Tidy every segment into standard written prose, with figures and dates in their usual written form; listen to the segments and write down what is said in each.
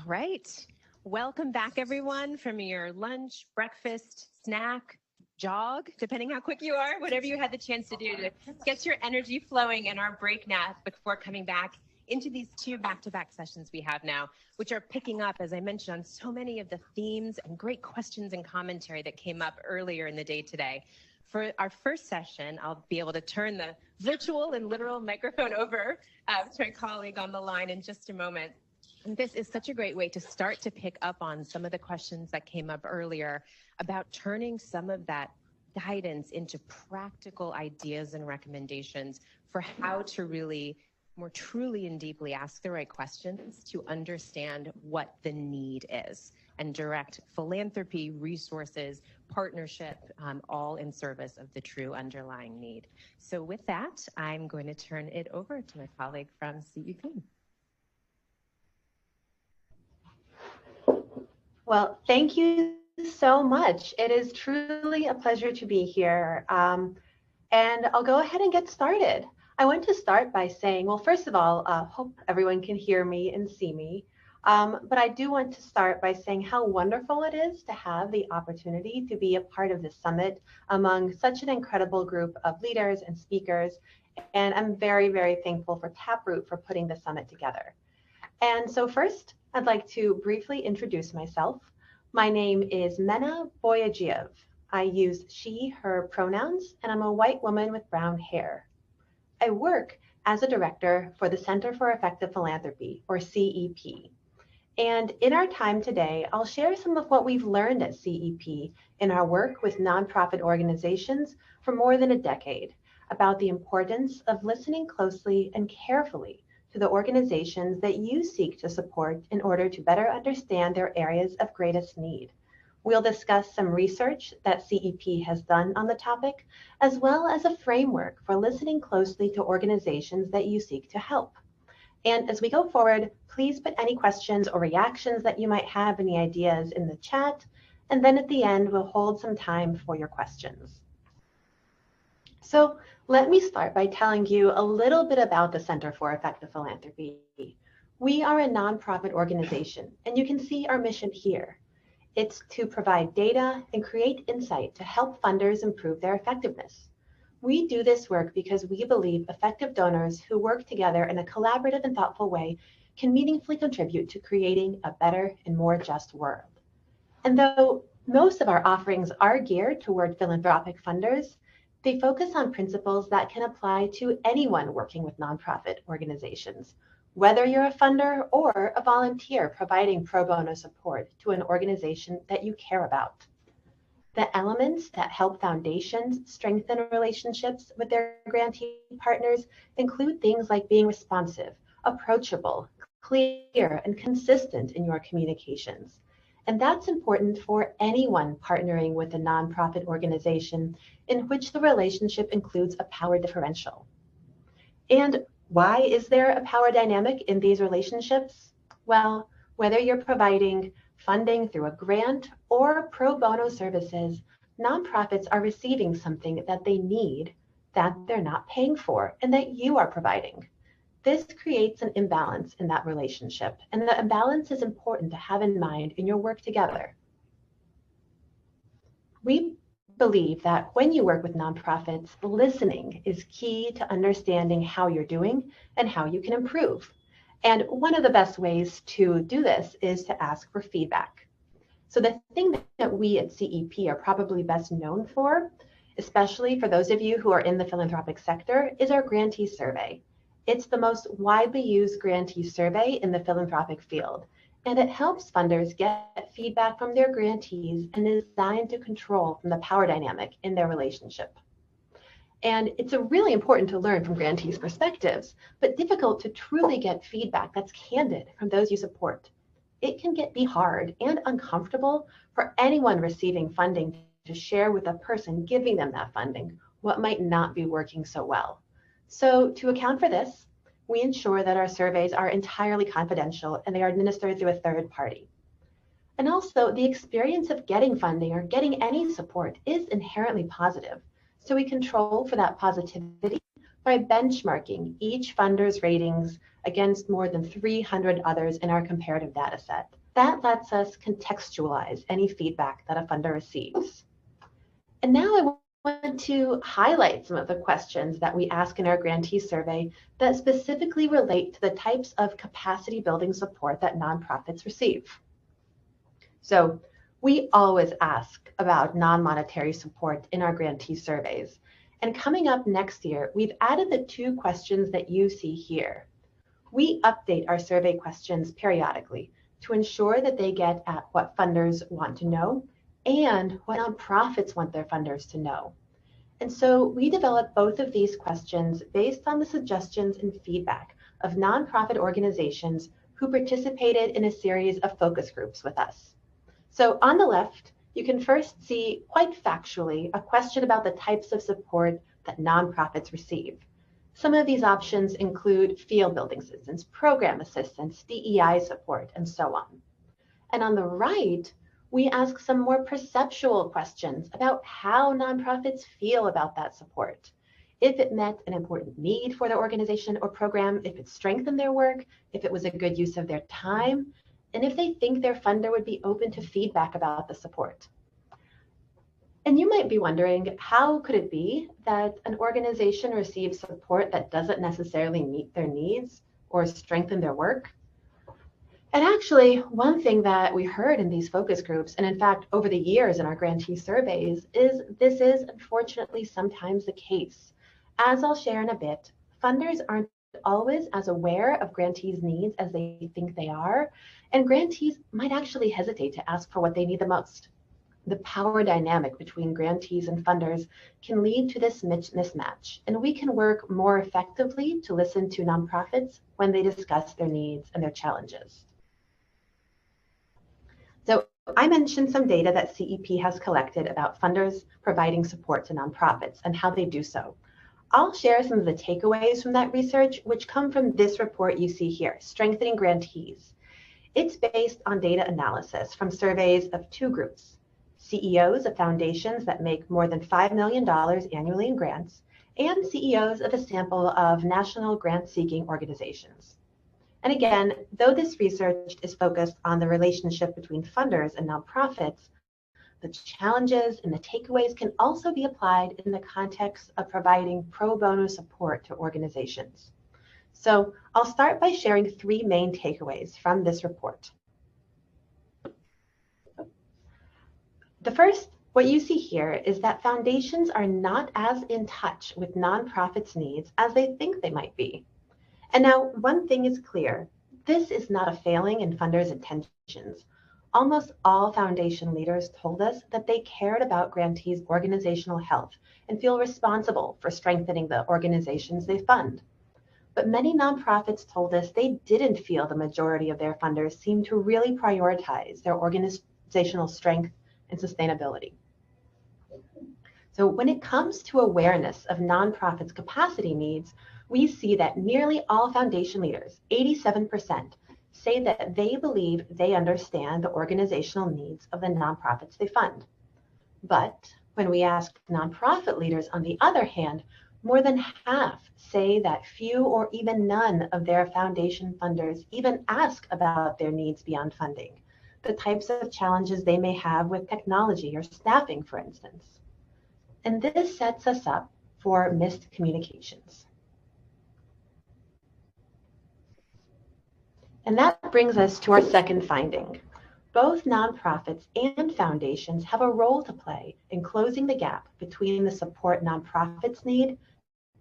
All right. Welcome back, everyone, from your lunch, breakfast, snack, jog, depending how quick you are, whatever you had the chance to do to get your energy flowing in our break nap before coming back into these two back-to-back sessions we have now, which are picking up, as I mentioned, on so many of the themes and great questions and commentary that came up earlier in the day today. For our first session, I'll be able to turn the virtual and literal microphone over to my colleague on the line in just a moment. And this is such a great way to start to pick up on some of the questions that came up earlier about turning some of that guidance into practical ideas and recommendations for how to really more truly and deeply ask the right questions to understand what the need is and direct philanthropy, resources, partnership, all in service of the true underlying need. So with that, I'm going to turn it over to my colleague from CEP. Well, thank you so much. It is truly a pleasure to be here. And I'll go ahead and get started. I want to start by saying, well, first of all, hope everyone can hear me and see me. But I do want to start by saying how wonderful it is to have the opportunity to be a part of this summit among such an incredible group of leaders and speakers. And I'm very, very thankful for Taproot for putting the summit together. And so first, I'd like to briefly introduce myself. My name is Mena Boyagiev. I use she, her pronouns, and I'm a white woman with brown hair. I work as a director for the Center for Effective Philanthropy, or CEP. And in our time today, I'll share some of what we've learned at CEP in our work with nonprofit organizations for more than a decade about the importance of listening closely and carefully to the organizations that you seek to support in order to better understand their areas of greatest need. We'll discuss some research that CEP has done on the topic, as well as a framework for listening closely to organizations that you seek to help. And as we go forward, please put any questions or reactions that you might have, any ideas in the chat, and then at the end, we'll hold some time for your questions. So let me start by telling you a little bit about the Center for Effective Philanthropy. We are a nonprofit organization, and you can see our mission here. It's to provide data and create insight to help funders improve their effectiveness. We do this work because we believe effective donors who work together in a collaborative and thoughtful way can meaningfully contribute to creating a better and more just world. And though most of our offerings are geared toward philanthropic funders, they focus on principles that can apply to anyone working with nonprofit organizations, whether you're a funder or a volunteer providing pro bono support to an organization that you care about. The elements that help foundations strengthen relationships with their grantee partners include things like being responsive, approachable, clear, and consistent in your communications. And that's important for anyone partnering with a nonprofit organization in which the relationship includes a power differential. And why is there a power dynamic in these relationships? Well, whether you're providing funding through a grant or pro bono services, nonprofits are receiving something that they need that they're not paying for and that you are providing. This creates an imbalance in that relationship, and the imbalance is important to have in mind in your work together. We believe that when you work with nonprofits, listening is key to understanding how you're doing and how you can improve. And one of the best ways to do this is to ask for feedback. So the thing that we at CEP are probably best known for, especially for those of you who are in the philanthropic sector, is our grantee survey. It's the most widely used grantee survey in the philanthropic field, and it helps funders get feedback from their grantees and is designed to control from the power dynamic in their relationship. And it's really important to learn from grantees' perspectives, but difficult to truly get feedback that's candid from those you support. It can be hard and uncomfortable for anyone receiving funding to share with a person giving them that funding what might not be working so well. So to account for this, we ensure that our surveys are entirely confidential and they are administered through a third party. And also, the experience of getting funding or getting any support is inherently positive. So we control for that positivity by benchmarking each funder's ratings against more than 300 others in our comparative data set. That lets us contextualize any feedback that a funder receives. And now I want to highlight some of the questions that we ask in our grantee survey that specifically relate to the types of capacity building support that nonprofits receive. So we always ask about non-monetary support in our grantee surveys. And coming up next year, we've added the 2 questions that you see here. We update our survey questions periodically to ensure that they get at what funders want to know and what nonprofits want their funders to know. And so we developed both of these questions based on the suggestions and feedback of nonprofit organizations who participated in a series of focus groups with us. So on the left, you can first see quite factually a question about the types of support that nonprofits receive. Some of these options include field building assistance, program assistance, DEI support, and so on. And on the right, we ask some more perceptual questions about how nonprofits feel about that support. If it met an important need for their organization or program, if it strengthened their work, if it was a good use of their time, and if they think their funder would be open to feedback about the support. And you might be wondering, how could it be that an organization receives support that doesn't necessarily meet their needs or strengthen their work? And actually, one thing that we heard in these focus groups, and in fact, over the years in our grantee surveys, is this is unfortunately sometimes the case. As I'll share in a bit, funders aren't always as aware of grantees' needs as they think they are, and grantees might actually hesitate to ask for what they need the most. The power dynamic between grantees and funders can lead to this mismatch, and we can work more effectively to listen to nonprofits when they discuss their needs and their challenges. So I mentioned some data that CEP has collected about funders providing support to nonprofits and how they do so. I'll share some of the takeaways from that research, which come from this report you see here, Strengthening Grantees. It's based on data analysis from surveys of 2 groups, CEOs of foundations that make more than $5 million annually in grants, and CEOs of a sample of national grant-seeking organizations. And again, though this research is focused on the relationship between funders and nonprofits, the challenges and the takeaways can also be applied in the context of providing pro bono support to organizations. So I'll start by sharing 3 main takeaways from this report. The first, what you see here is that foundations are not as in touch with nonprofits' needs as they think they might be. And now one thing is clear, this is not a failing in funders' intentions. Almost all foundation leaders told us that they cared about grantees' organizational health and feel responsible for strengthening the organizations they fund. But many nonprofits told us they didn't feel the majority of their funders seemed to really prioritize their organizational strength and sustainability. So when it comes to awareness of nonprofits' capacity needs, we see that nearly all foundation leaders, 87%, say that they believe they understand the organizational needs of the nonprofits they fund. But when we ask nonprofit leaders, on the other hand, more than half say that few or even none of their foundation funders even ask about their needs beyond funding, the types of challenges they may have with technology or staffing, for instance. And this sets us up for missed communications. And that brings us to our second finding. Both nonprofits and foundations have a role to play in closing the gap between the support nonprofits need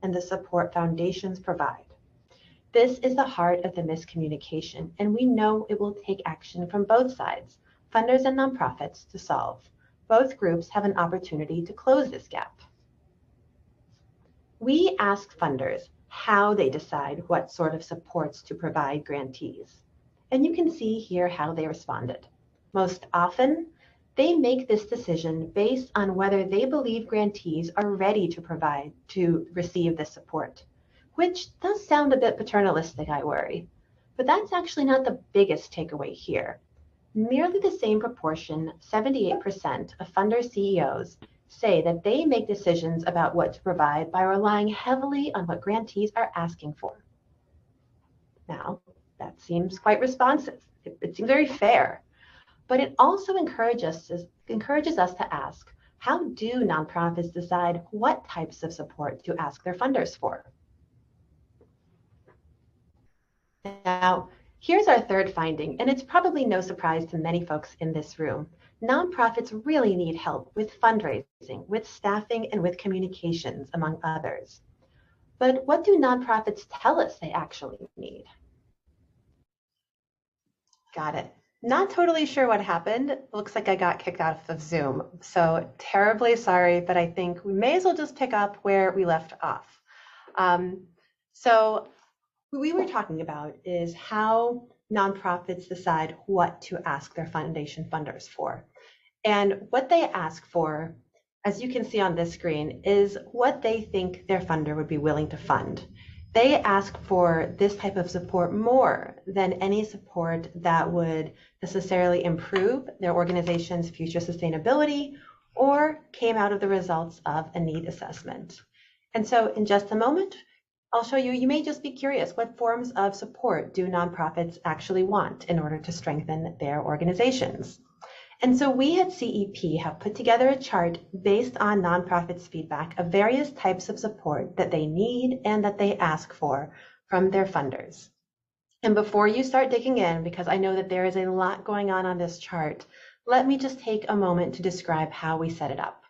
and the support foundations provide. This is the heart of the miscommunication, and we know it will take action from both sides, funders and nonprofits, to solve. Both groups have an opportunity to close this gap. We ask funders how they decide what sort of supports to provide grantees. And you can see here how they responded. Most often, they make this decision based on whether they believe grantees are ready to receive this support, which does sound a bit paternalistic, I worry. But that's actually not the biggest takeaway here. Nearly the same proportion, 78% of funder CEOs, say that they make decisions about what to provide by relying heavily on what grantees are asking for. Now, that seems quite responsive. It seems very fair, but it also encourages us to ask, how do nonprofits decide what types of support to ask their funders for? Now, here's our third finding, and it's probably no surprise to many folks in this room. Nonprofits really need help with fundraising, with staffing, and with communications, among others. But what do nonprofits tell us they actually need? Got it. Not totally sure what happened. Looks like I got kicked out of Zoom. So terribly sorry, but I think we may as well just pick up where we left off. So what we were talking about is how nonprofits decide what to ask their foundation funders for. And what they ask for, as you can see on this screen, is what they think their funder would be willing to fund. They ask for this type of support more than any support that would necessarily improve their organization's future sustainability or came out of the results of a need assessment. And so in just a moment, I'll show you, you may just be curious, what forms of support do nonprofits actually want in order to strengthen their organizations? And so we at CEP have put together a chart based on nonprofits' feedback of various types of support that they need and that they ask for from their funders. And before you start digging in, because I know that there is a lot going on this chart, let me just take a moment to describe how we set it up.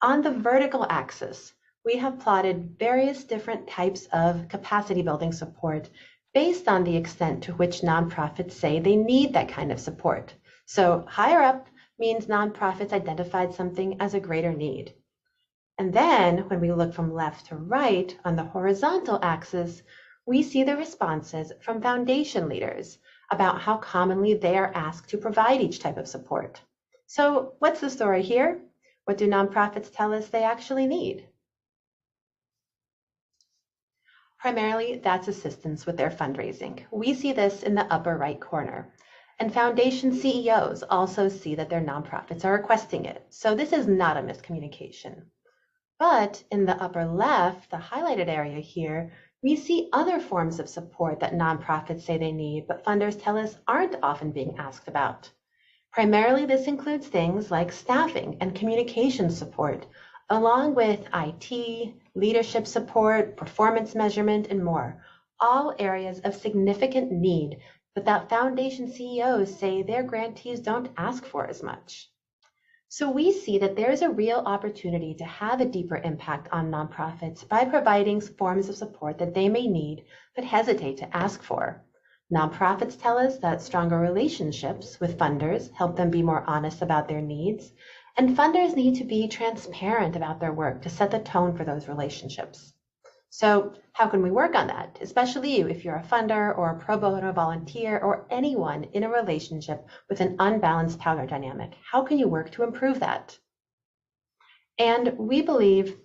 On the vertical axis, we have plotted various different types of capacity building support based on the extent to which nonprofits say they need that kind of support. So higher up means nonprofits identified something as a greater need. And then when we look from left to right on the horizontal axis, we see the responses from foundation leaders about how commonly they are asked to provide each type of support. So what's the story here? What do nonprofits tell us they actually need? Primarily, that's assistance with their fundraising. We see this in the upper right corner. And foundation CEOs also see that their nonprofits are requesting it. So this is not a miscommunication. But in the upper left, the highlighted area here, we see other forms of support that nonprofits say they need, but funders tell us aren't often being asked about. Primarily, this includes things like staffing and communication support, along with IT, leadership support, performance measurement, and more, all areas of significant need but that foundation CEOs say their grantees don't ask for as much. So we see that there is a real opportunity to have a deeper impact on nonprofits by providing forms of support that they may need but hesitate to ask for. Nonprofits tell us that stronger relationships with funders help them be more honest about their needs, and funders need to be transparent about their work to set the tone for those relationships. So how can we work on that, especially you if you're a funder or a pro bono volunteer or anyone in a relationship with an unbalanced power dynamic? How can you work to improve that? And we believe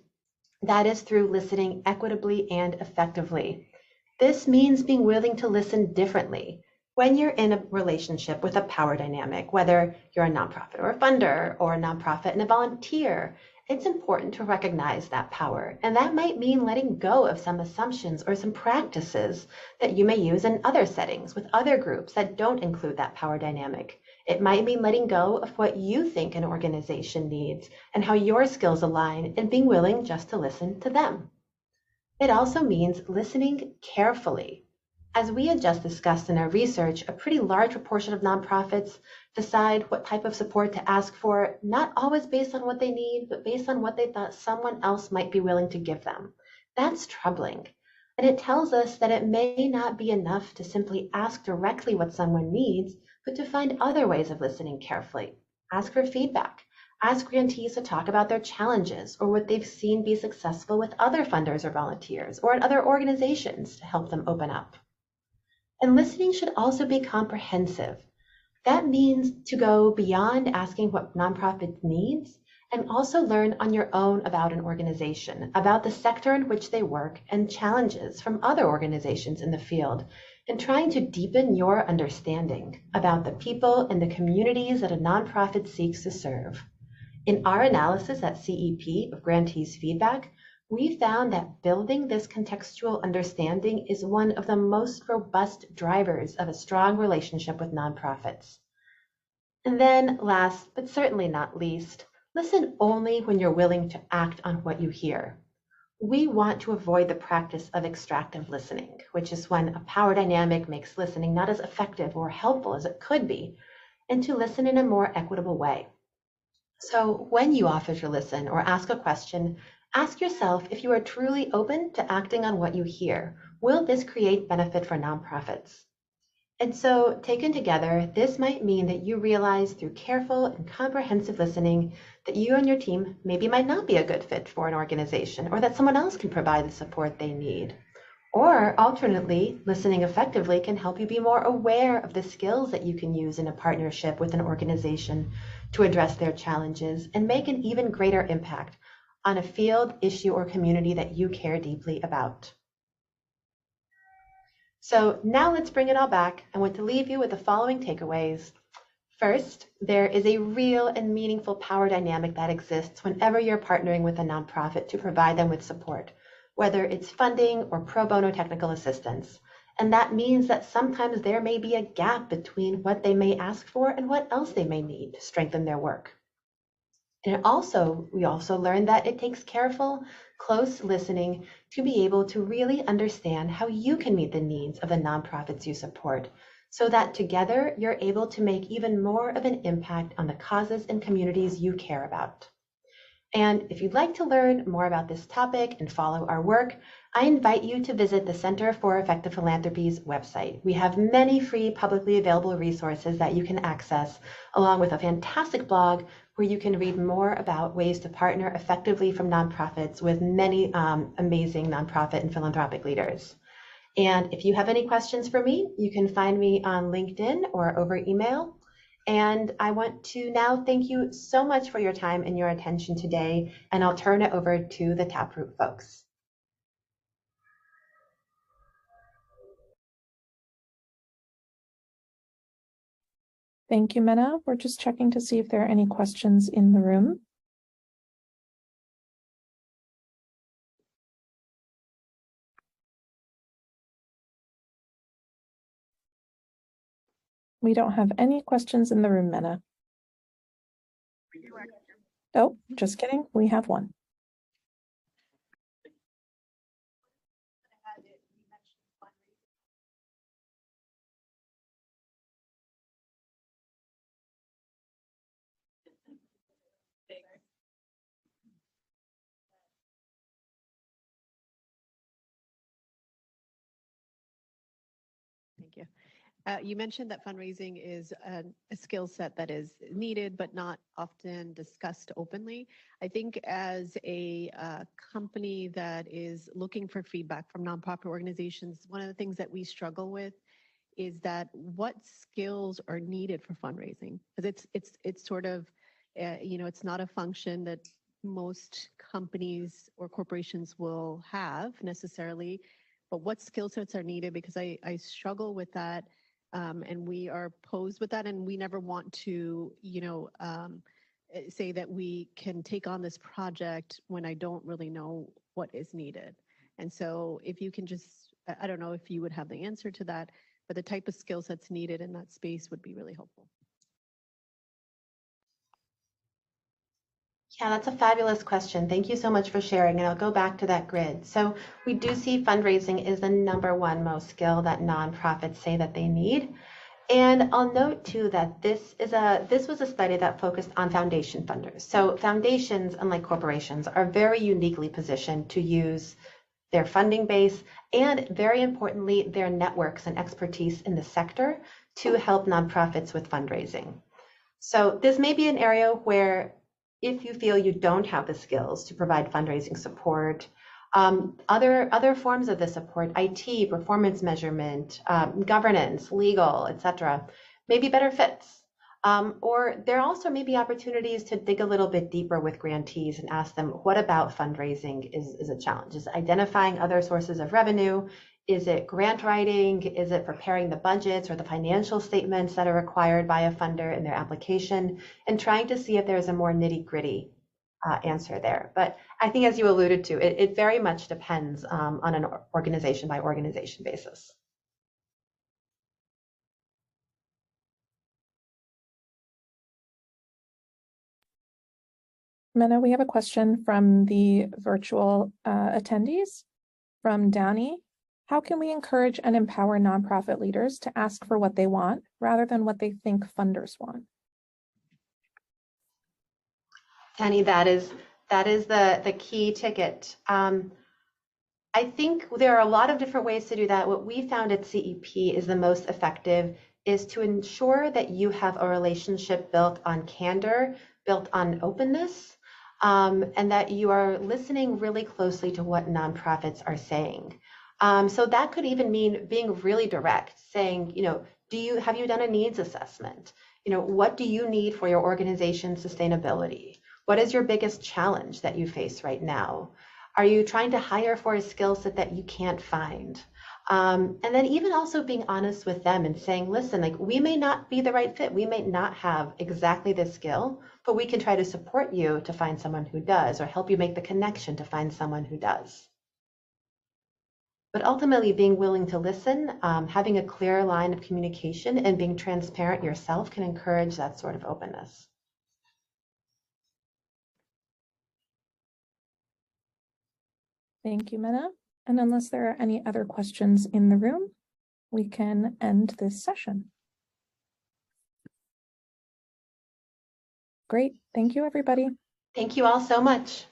that is through listening equitably and effectively. This means being willing to listen differently. When you're in a relationship with a power dynamic, whether you're a nonprofit or a funder or a nonprofit and a volunteer, it's important to recognize that power, and that might mean letting go of some assumptions or some practices that you may use in other settings with other groups that don't include that power dynamic. It might mean letting go of what you think an organization needs and how your skills align and being willing just to listen to them. It also means listening carefully. As we had just discussed in our research, a pretty large proportion of nonprofits decide what type of support to ask for, not always based on what they need, but based on what they thought someone else might be willing to give them. That's troubling. And it tells us that it may not be enough to simply ask directly what someone needs, but to find other ways of listening carefully. Ask for feedback. Ask grantees to talk about their challenges or what they've seen be successful with other funders or volunteers or at other organizations to help them open up. And listening should also be comprehensive. That means to go beyond asking what nonprofit needs and also learn on your own about an organization, about the sector in which they work and challenges from other organizations in the field, and trying to deepen your understanding about the people and the communities that a nonprofit seeks to serve. In our analysis at CEP of grantees' feedback, we found that building this contextual understanding is one of the most robust drivers of a strong relationship with nonprofits. And then last, but certainly not least, listen only when you're willing to act on what you hear. We want to avoid the practice of extractive listening, which is when a power dynamic makes listening not as effective or helpful as it could be, and to listen in a more equitable way. So when you offer to listen or ask a question, ask yourself if you are truly open to acting on what you hear. Will this create benefit for nonprofits? And so, taken together, this might mean that you realize through careful and comprehensive listening that you and your team maybe might not be a good fit for an organization, or that someone else can provide the support they need. Or alternately, listening effectively can help you be more aware of the skills that you can use in a partnership with an organization to address their challenges and make an even greater impact on a field, issue, or community that you care deeply about. So now let's bring it all back. I want to leave you with the following takeaways. First, there is a real and meaningful power dynamic that exists whenever you're partnering with a nonprofit to provide them with support, whether it's funding or pro bono technical assistance. And that means that sometimes there may be a gap between what they may ask for and what else they may need to strengthen their work. And we also learned that it takes careful, close listening to be able to really understand how you can meet the needs of the nonprofits you support, so that together you're able to make even more of an impact on the causes and communities you care about. And if you'd like to learn more about this topic and follow our work, I invite you to visit the Center for Effective Philanthropy's website. We have many free publicly available resources that you can access, along with a fantastic blog where you can read more about ways to partner effectively from nonprofits with many amazing nonprofit and philanthropic leaders. And if you have any questions for me, you can find me on LinkedIn or over email. And I want to now thank you so much for your time and your attention today, and I'll turn it over to the Taproot folks. Thank you, Mena. We're just checking to see if there are any questions in the room. We don't have any questions in the room, Mena. Oh, just kidding. We have one. Thank you. You mentioned that fundraising is a skill set that is needed but not often discussed openly. I think as a company that is looking for feedback from nonprofit organizations, one of the things that we struggle with is that what skills are needed for fundraising? Because it's sort of, it's not a function that most companies or corporations will have necessarily, but what skill sets are needed? Because I struggle with that. And we are posed with that, and we never want to, say that we can take on this project when I don't really know what is needed. And so if you can just, I don't know if you would have the answer to that, but the type of skill sets needed in that space would be really helpful. Yeah, that's a fabulous question. Thank you so much for sharing. And I'll go back to that grid. So we do see fundraising is the #1 most skill that nonprofits say that they need. And I'll note too that this was a study that focused on foundation funders. So foundations, unlike corporations, are very uniquely positioned to use their funding base and, very importantly, their networks and expertise in the sector to help nonprofits with fundraising. So this may be an area where, if you feel you don't have the skills to provide fundraising support, other forms of the support, IT, performance measurement, governance, legal, etc., may be better fits. Or there also may be opportunities to dig a little bit deeper with grantees and ask them, what about fundraising is a challenge? Is it identifying other sources of revenue? Is it grant writing? Is it preparing the budgets or the financial statements that are required by a funder in their application? And trying to see if there's a more nitty-gritty answer there. But I think, as you alluded to, it very much depends on an organization by organization basis. Mena, we have a question from the virtual attendees from Downey. How can we encourage and empower nonprofit leaders to ask for what they want rather than what they think funders want? Danny, that is the key ticket. I think there are a lot of different ways to do that. What we found at CEP is the most effective is to ensure that you have a relationship built on candor, built on openness, and that you are listening really closely to what nonprofits are saying. So that could even mean being really direct, saying, have you done a needs assessment? What do you need for your organization's sustainability? What is your biggest challenge that you face right now? Are you trying to hire for a skill set that you can't find? And then even also being honest with them and saying, listen, like, we may not be the right fit. We may not have exactly this skill, but we can try to support you to find someone who does, or help you make the connection to find someone who does. But ultimately, being willing to listen, having a clear line of communication, and being transparent yourself can encourage that sort of openness. Thank you, Mena. And unless there are any other questions in the room, we can end this session. Great. Thank you, everybody. Thank you all so much.